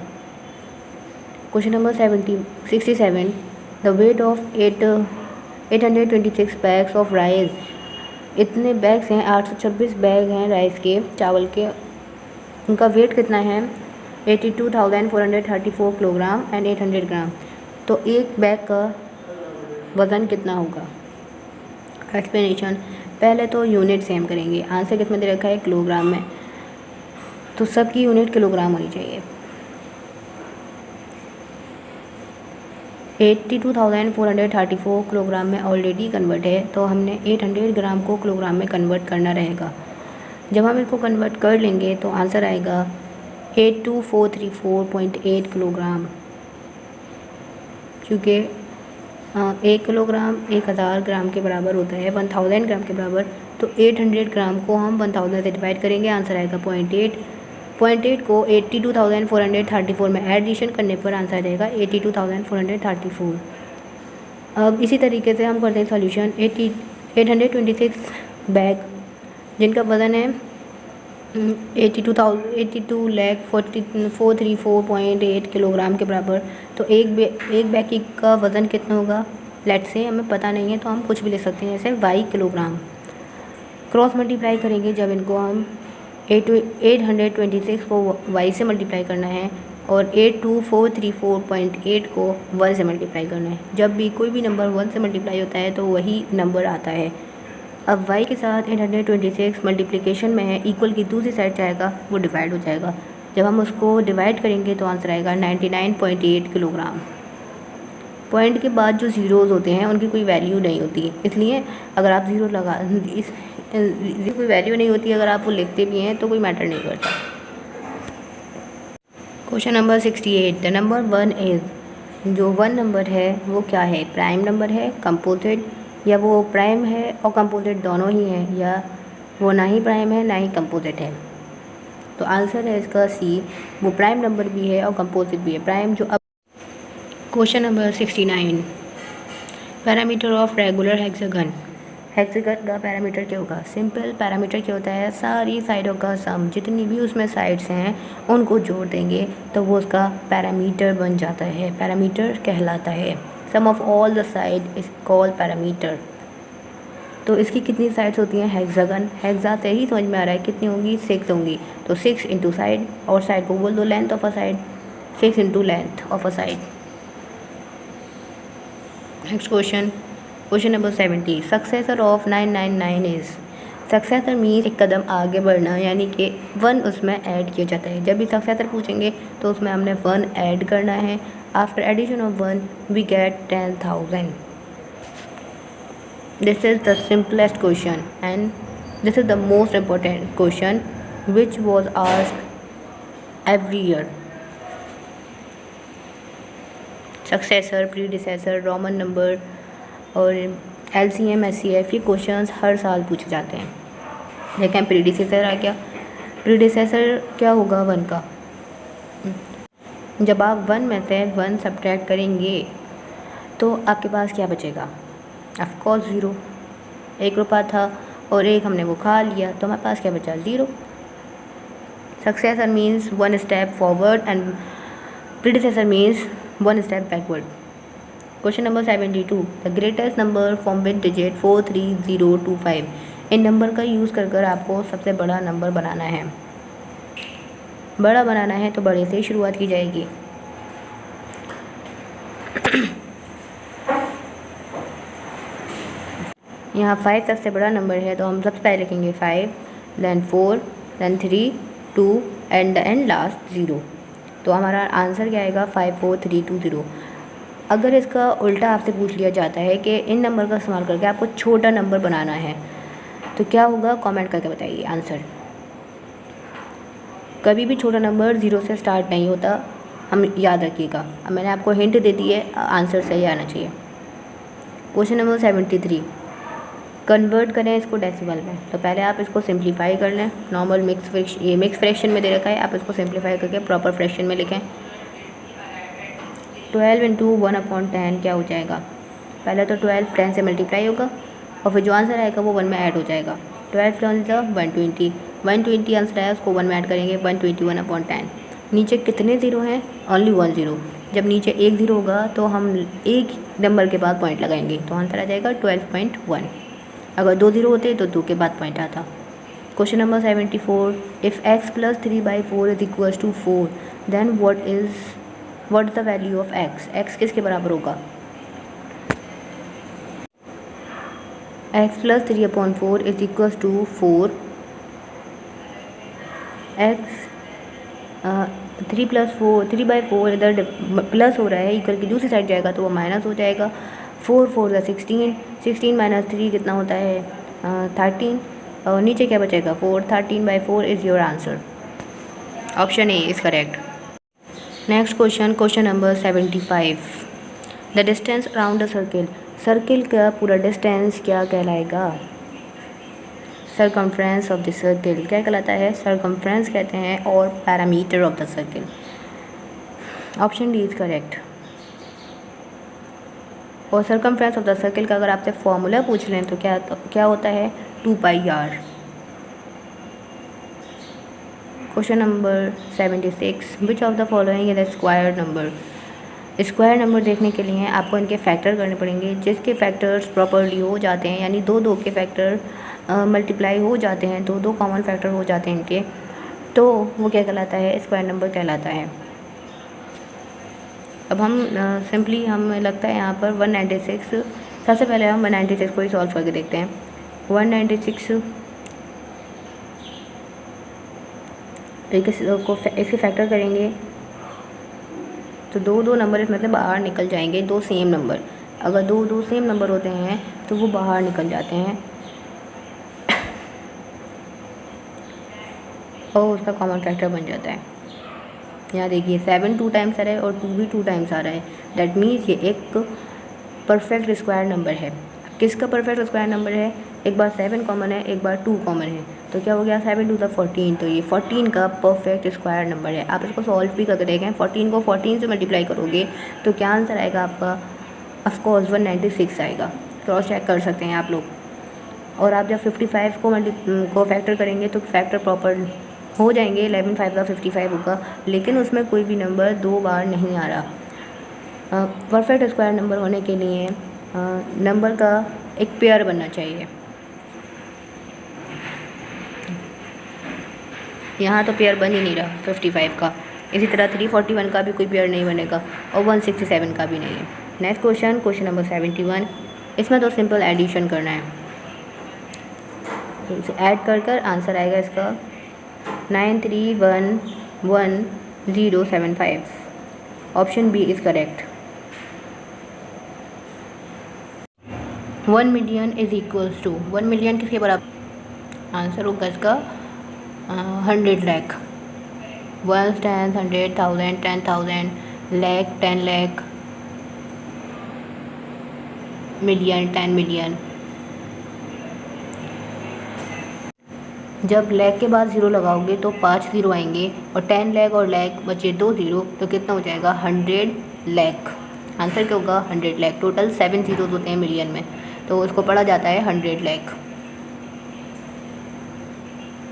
Question number 67. The weight of 826 bags of rice. इतने बैग्स हैं, 826 बैग हैं राइस के, चावल के. उनका वेट कितना है? 82,434 किलोग्राम एंड 800 ग्राम. तो एक बैग का वज़न कितना होगा? एक्सप्लेनेशन. पहले तो यूनिट सेम करेंगे. आंसर किस में दे रखा है? किलोग्राम में. तो सबकी यूनिट किलोग्राम होनी चाहिए. 82,434 किलोग्राम में ऑलरेडी कन्वर्ट है, तो हमने 800 ग्राम को किलोग्राम में कन्वर्ट करना रहेगा. जब हम इसको कन्वर्ट कर लेंगे तो आंसर आएगा 82434.8 किलोग्राम. क्योंकि 1 किलोग्राम 1000 ग्राम के बराबर होता है, 1000 ग्राम के बराबर. तो 800 ग्राम को हम 1000 से डिवाइड करेंगे, आंसर आएगा 0.8 को 82,434 में एडिशन करने पर आंसर आ जाएगा 82,434. अब इसी तरीके से हम करते हैं सॉल्यूशन. 826 बैग जिनका वज़न है 82,434.8 किलोग्राम के बराबर. तो एक बैग का वज़न कितना होगा? लेट से हमें पता नहीं है तो हम कुछ भी ले सकते हैं, जैसे y किलोग्राम. क्रॉस मल्टीप्लाई करेंगे जब इनको हम 826 को y से मल्टीप्लाई करना है और 82,434.8 को 1 से मल्टीप्लाई करना है. जब भी कोई भी नंबर 1 से मल्टीप्लाई होता है तो वही नंबर आता है. अब y के साथ 826 मल्टीप्लिकेशन में है, इक्वल की दूसरी साइड जाएगा, वो डिवाइड हो जाएगा. जब हम उसको डिवाइड करेंगे तो आंसर आएगा 99.8 किलोग्राम. पॉइंट के बाद जो ज़ीरोज़ होते हैं उनकी कोई वैल्यू नहीं होती, इसलिए अगर आप ज़ीरो लगा कोई वैल्यू नहीं होती, अगर आप वो लिखते भी हैं तो कोई मैटर नहीं करता. Question number 68. The number 1 is. जो 1 नंबर है वो क्या है? प्राइम नंबर है, कंपोजिट, या वो प्राइम है और कंपोजिट दोनों ही हैं, या वो ना ही प्राइम है ना ही कंपोजिट है? तो आंसर है इसका C. वो प्राइम नंबर भी है और कंपोजिट भी है. प्राइम जो अब question number 69. Parameter of regular hexagon. Hexagon का पैरामीटर क्या होगा? सिंपल पैरामीटर क्या होता है? सारी साइडों का सम, जितनी भी उसमें साइड्स हैं उनको जोड़ देंगे तो वो उसका पैरामीटर बन जाता है, पैरामीटर कहलाता है. Sum of all the side is called parameter. तो इसकी कितनी साइड्स होती हैं? हेक्सागन. हेक्सा से ही समझ में आ रहा है कितनी होंगी? 6 होंगी. तो 6 इंटू साइड, और साइड को बोल दो length of a side. 6 into length of a side. Next question. Question number 70. Successor of 999 is. Successor means एक कदम आगे बढ़ना, यानी कि 1 उसमें ऐड किया जाता है. जब भी सक्सेसर पूछेंगे तो उसमें हमने 1 ऐड करना है. After addition of 1 we get 10,000. This is the simplest question and this is the most important question which was asked every year. Successor, predecessor, Roman number और LCM SCF, ये क्वेश्चंस हर साल पूछे जाते हैं. देखें प्रीडिसेसर आ गया. प्रीडिसेसर क्या होगा 1 का? जब आप 1 में से 1 सब्ट्रैक्ट करेंगे तो आपके पास क्या बचेगा? Of course 0। 1 रुपया था और 1 हमने वो खा लिया, तो हमारे पास क्या बचा? 0। Successor means 1 step forward and predecessor means 1 step backward. Question number 72, the greatest number from which digit 43025। In number का यूज़ कर कर आपको सबसे बड़ा नंबर बनाना है। बड़ा बनाना है तो बड़े से ही शुरुआत की जाएगी। यहाँ 5 सबसे बड़ा नंबर है, तो हम सबसे पहले लिखेंगे 5, देन 4, देन 3, 2 एंड लास्ट 0। तो हमारा आंसर क्या आएगा? 54320। अगर इसका उल्टा आपसे पूछ लिया जाता है कि इन नंबर का इस्तेमाल करके आपको छोटा नंबर बनाना है, तो क्या होगा? कमेंट करके बताइए आंसर। कभी भी छोटा नंबर 0 से स्टार्ट नहीं होता, हम याद रखिएगा। अब मैंने आपको हिंट दे दी है, आंसर सही आना चाहिए। क्वेश्चन नंबर 73, कन्वर्ट करें इसको डेसिमल में। तो पहले आप इसको सिंप्लीफाई कर लें। नॉर्मल मिक्स फ्रैक्शन में दे रखा है, आप इसको सिंप्लीफाई करके प्रॉपर फ्रैक्शन में लिखें। 12 इंटू 1/10 क्या हो जाएगा? पहले तो 12 10 से मल्टीप्लाई होगा और फिर जो आंसर आएगा वो 1 में ऐड हो जाएगा। 12 10 120, 120 आंसर आया, उसको 1 में ऐड करेंगे, 121/10। नीचे कितने ज़ीरो हैं? Only 1 zero. जब नीचे एक ज़ीरो होगा तो हम एक नंबर के बाद पॉइंट लगाएंगे, तो आंसर आ जाएगा 12.1। अगर 2 ज़ीरो होते तो 2 के बाद पॉइंट आता। Question number 74, if x + 3/4 = 4 then what is the value of x? x किसके बराबर होगा? x + 3/4 = 4। x 3/4 इधर प्लस हो रहा है, इक्वल की दूसरी साइड जाएगा तो वो माइनस हो जाएगा। 4 4 = 16, 16 - 3 कितना होता है? 13। और नीचे क्या बचेगा? 4। 13/4 is your answer. Option A is correct. Next question number 75, the distance around the circle. Circle का पूरा डिस्टेंस क्या कहलाएगा? सरकमफ्रेंस ऑफ द सर्किल क्या कहलाता है? सरकमफ्रेंस कहते हैं, और parameter of the circle. Option D is correct. और सरकमफ्रेंस ऑफ द सर्किल का अगर आपसे फॉर्मूला पूछ लें तो क्या होता है? 2πr। Question number 76, which of the following is the square number. Square number देखने के लिए आपको इनके फैक्टर करने पड़ेंगे। जिसके फैक्टर्स प्रॉपर्ली हो जाते हैं, यानी 2 2 के फैक्टर मल्टीप्लाई हो जाते हैं, 2 2 कॉमन फैक्टर हो जाते हैं इनके, तो वो क्या कहलाता है? स्क्वायर नंबर कहलाता है। अब हम सिंपली हमें लगता है यहाँ पर 196, सबसे पहले हम 196 को ही सॉल्व करके देखते हैं। 196 इसके फैक्टर करेंगे तो 2 2 नंबर इसमें से बाहर निकल जाएंगे, 2 सेम नंबर। अगर 2 2 सेम नंबर होते हैं तो वो बाहर निकल जाते हैं और उसका कॉमन फैक्टर बन जाता है। यहाँ देखिए 7 2 टाइम्स आ रहा है और 2 भी 2 टाइम्स आ रहा है। दैट मीन्स ये एक परफेक्ट स्क्वायर नंबर है। किसका परफेक्ट स्क्वायर नंबर है? एक बार 7 कॉमन है, एक बार 2 कॉमन है, तो क्या हो गया? 7 2 14। तो ये 14 का परफेक्ट स्क्वायर नंबर है। आप इसको सॉल्व भी करके देखें। 14 को 14 से मल्टीप्लाई करोगे तो क्या आंसर आएगा आपका? ऑफकोर्स 196 आएगा। क्रॉस चेक कर सकते हैं आप लोग। और आप जब 55 को फैक्टर करेंगे तो फैक्टर प्रॉपर हो जाएंगे। 11 5 का 55 होगा, लेकिन उसमें कोई भी नंबर 2 बार नहीं आ रहा। परफेक्ट स्क्वायर नंबर होने के लिए नंबर का एक पेयर बनना चाहिए। यहाँ तो पेयर बन ही नहीं रहा 55 का। इसी तरह 341 का भी कोई पेयर नहीं बनेगा और 167 का भी नहीं है। नेक्स्ट क्वेश्चन नंबर 71, इसमें तो सिंपल एडिशन करना है। इसे ऐड कर आंसर आएगा इसका 93111075। Option B is correct. 1 million is equals to 1 million किसके बराबर? आंसर होगा इसका 100 लाख। 1 10 100 1000 10,000 lakh 10 lakh million 10 million. जब लैख के बाद ज़ीरो लगाओगे तो 5 ज़ीरो आएंगे और 10 लाख और लैख बचे 2 ज़ीरो, तो कितना हो जाएगा 100 लाख। आंसर क्या होगा 100 लाख। टोटल 7 ज़ीरोज़ होते हैं मिलियन में, तो उसको पढ़ा जाता है 100 लाख।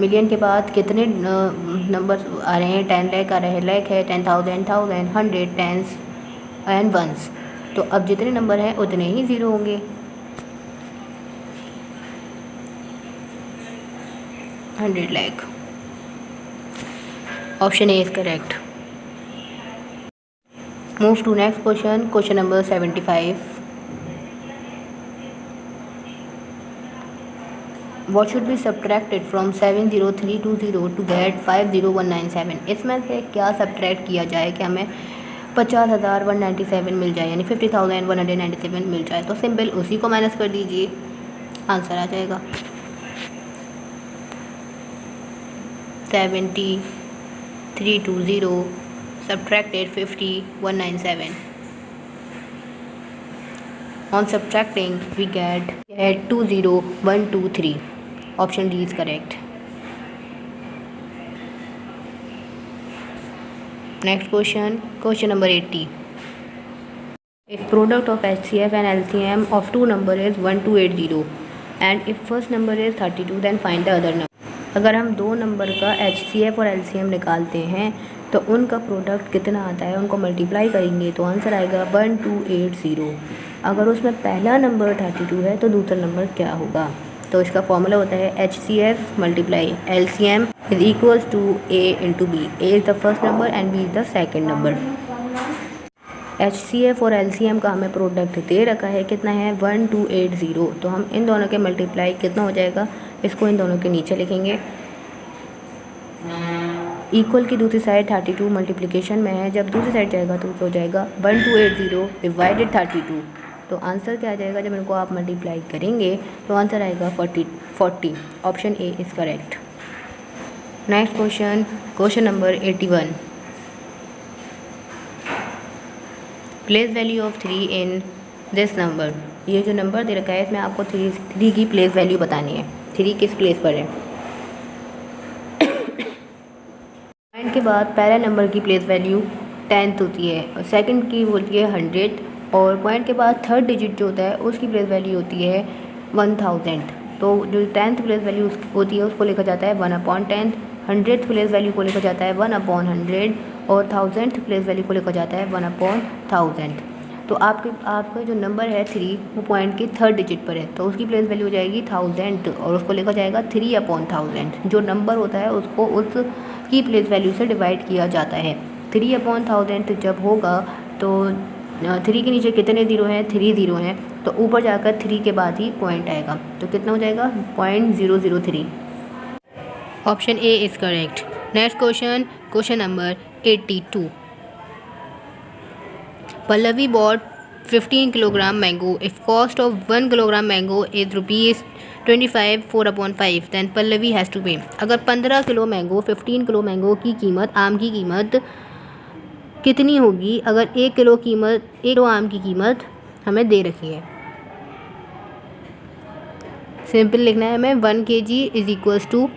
मिलियन के बाद कितने नंबर आ रहे हैं, 10 लाख आ रहे हैं, लाख है, 10,000, 1000, 100, टेंस एंड वंस। तो अब जितने नंबर हैं उतने ही ज़ीरो होंगे। 100 lakh. Option A is correct. Move to next question, question number 75। What should be subtracted from 70320 to get 50197? इसमें से क्या सब्ट्रैक्ट किया जाए कि हमें 50,197 मिल जाए, यानी 50,197 मिल जाए। तो सिंपल उसी को माइनस कर दीजिए, आंसर आ जाएगा 70320 subtracted 50,197. On subtracting we get 20,123. Option D is correct. Next question, question number 80. If product of HCF and LCM of two number is 1280 and if first number is 32, then find the other number. अगर हम दो number का HCF और LCM निकालते हैं तो उनका product कितना आता है, उनको मल्टीप्लाई करेंगे तो आंसर आएगा 1280। अगर उसमें पहला नंबर 32 है तो दूसरा नंबर क्या होगा? तो इसका फॉर्मूला होता है HCF multiply LCM is equals to A into B। A is the first number and B is the second number. HCF और LCM का हमें प्रोडक्ट दे रखा है, कितना है 1280। तो हम इन दोनों के मल्टीप्लाई कितना हो जाएगा, इसको इन दोनों के नीचे लिखेंगे। इक्वल की दूसरी साइड 32 मल्टीप्लिकेशन में है, जब दूसरी साइड जाएगा तो हो जाएगा 1280 डिवाइडेड 32। तो आंसर क्या आ जाएगा, जब इनको आप मल्टीप्लाई करेंगे तो आंसर आएगा 40। Option A is correct. Next question, question number 81। Place value of 3 in this number. ये जो नंबर दे रखा है इसमें आपको 3 की प्लेस वैल्यू बतानी है। 3 किस प्लेस पर है। पॉइंट के बाद पहले नंबर की प्लेस वैल्यू 10th होती है और सेकंड की होती है 100 और पॉइंट के बाद थर्ड डिजिट जो होता है उसकी प्लेस वैल्यू होती है 1000। तो जो 10th प्लेस वैल्यू होती है उसको लिखा जाता है 1/10, 100th प्लेस वैल्यू को लिखा जाता है 1/100 और 1000th प्लेस वैल्यू को लिखा जाता है 1/1000। तो आपका जो नंबर है 3 वो पॉइंट की थर्ड डिजिट पर है, तो उसकी प्लेस वैल्यू हो जाएगी 1000 और उसको लिखा जाएगा 3/1000। जो नंबर होता है उसको उसकी प्लेस वैल्यू से डिवाइड किया जाता है। 3/1000 जब होगा तो 3 के नीचे कितने ज़ीरो हैं, 3 ज़ीरो हैं, तो ऊपर जाकर 3 के बाद ही पॉइंट आएगा, तो कितना हो जाएगा 0.003। Option A is correct. Next question, question number 82। Pallavi bought 15 kilogram mango. If cost of 1 kilogram mango is ₹25, 4/5, then Pallavi has to pay. अगर 15 किलो मैंगो 15 किलो मैंगो की कीमत, आम की कीमत कितनी होगी अगर 1 किलो आम की कीमत हमें दे रखी है। सिंपल लिखना है हमें 1 kg इज इक्वल्स टू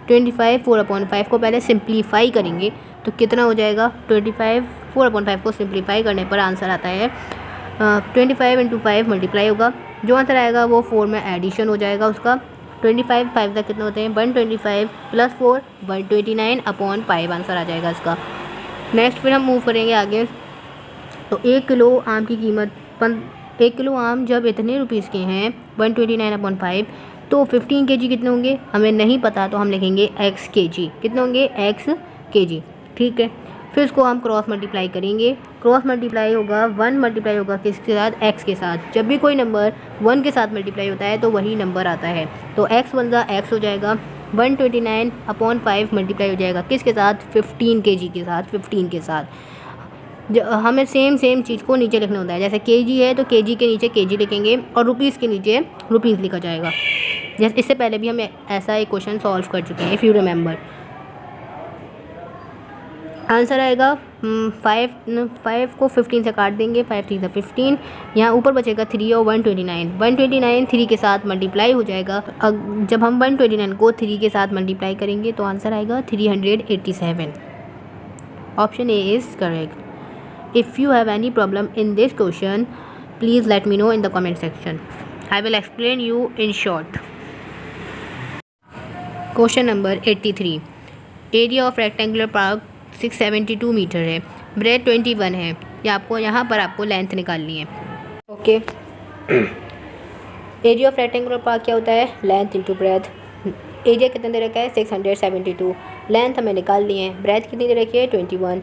25, 4/5 को पहले सिंप्लीफाई करेंगे तो कितना हो जाएगा 25, 4/5 को सिंप्लीफाई करने पर आंसर आता है 25 × 5 मल्टीप्लाई होगा, जो आंसर आएगा वो 4 में एडिशन हो जाएगा उसका। 25 5 तक कितने होते हैं 125 + 4 129/5 आंसर आ जाएगा इसका। नेक्स्ट फिर हम मूव करेंगे आगे। तो 1 किलो आम की कीमत 1 किलो आम जब इतने रुपीज़ के हैं 129/5 तो 15 kg कितने होंगे हमें नहीं पता, तो हम लिखेंगे x kg। कितने होंगे x kg, ठीक है। फिर इसको हम क्रॉस मल्टीप्लाई करेंगे, क्रॉस मल्टीप्लाई होगा 1 मल्टीप्लाई होगा किसके साथ, x के साथ। जब भी कोई नंबर 1 के साथ मल्टीप्लाई होता है तो वही नंबर आता है, तो x × x हो जाएगा 129/5 मल्टीप्लाई हो जाएगा किसके साथ 15 kg के साथ, 15 के साथ। हमें सेम चीज़ को नीचे लिखना होता है, जैसे kg है तो kg के नीचे kg लिखेंगे और रुपीज़ के नीचे रुपीज़ लिखा जाएगा। जैसे इससे पहले भी हम ऐसा एक क्वेश्चन सॉल्व कर चुके हैं इफ़ यू रिमेंबर। आंसर आएगा 5 को 15 से काट देंगे, 5 3 से 15, यहाँ ऊपर बचेगा 3 और 129। 129 3 के साथ मल्टीप्लाई हो जाएगा। जब हम 129 को 3 के साथ मल्टीप्लाई करेंगे तो आंसर आएगा 387। Option A is correct. If you have any problem in this question please let me know in the comment section. I will explain you in short. Question number 83। Area of rectangular park 672 metre है, breadth 21 है। या आपको यहाँ पर आपको length निकालनी है। Okay, area of rectangular park क्या होता है? Length into breadth. एरिया कितना दे रखा है? 672। लेंथ हमें निकालनी है। ब्रेथ कितनी दे रखी है? 21।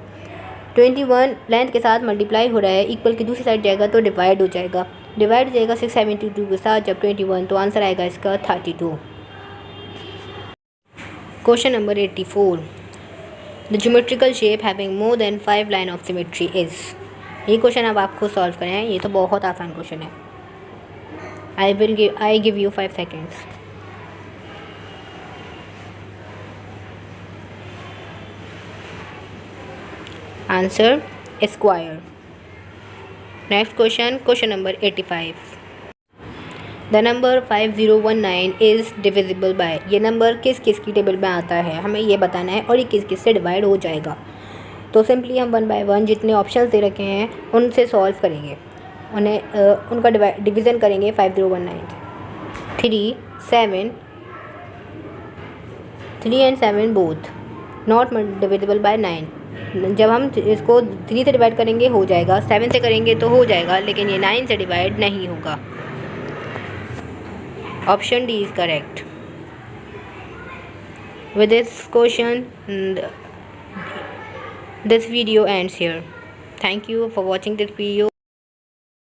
21 लेंथ के साथ मल्टीप्लाई हो रहा है, इक्वल की दूसरी साइड जाएगा तो डिवाइड हो जाएगा। डिवाइड हो जाएगा 672 के साथ जब 21, तो आंसर आएगा इसका 32। Question number 84। The geometrical shape having more than 5 line of symmetry is. ये क्वेश्चन अब आपको सॉल्व करना है। ये तो बहुत आसान क्वेश्चन है। I give you 5 seconds. Answer square. Next question, question number 85। The number 5019 is divisible by. ये नंबर किस किस की टेबल में आता है हमें ये बताना है, और ये किस किस से डिवाइड हो जाएगा। तो सिंपली हम 1 बाय 1 जितने ऑप्शंस दे रखे हैं उनसे सॉल्व करेंगे, उनका डिवीज़न करेंगे। 5019 3 and 7 both not divisible by 9। जब हम इसको 3 से डिवाइड करेंगे हो जाएगा, 7 से करेंगे तो हो जाएगा, लेकिन ये 9 से डिवाइड नहीं होगा। Option D is correct. With this question, this video ends here. Thank you for watching this video.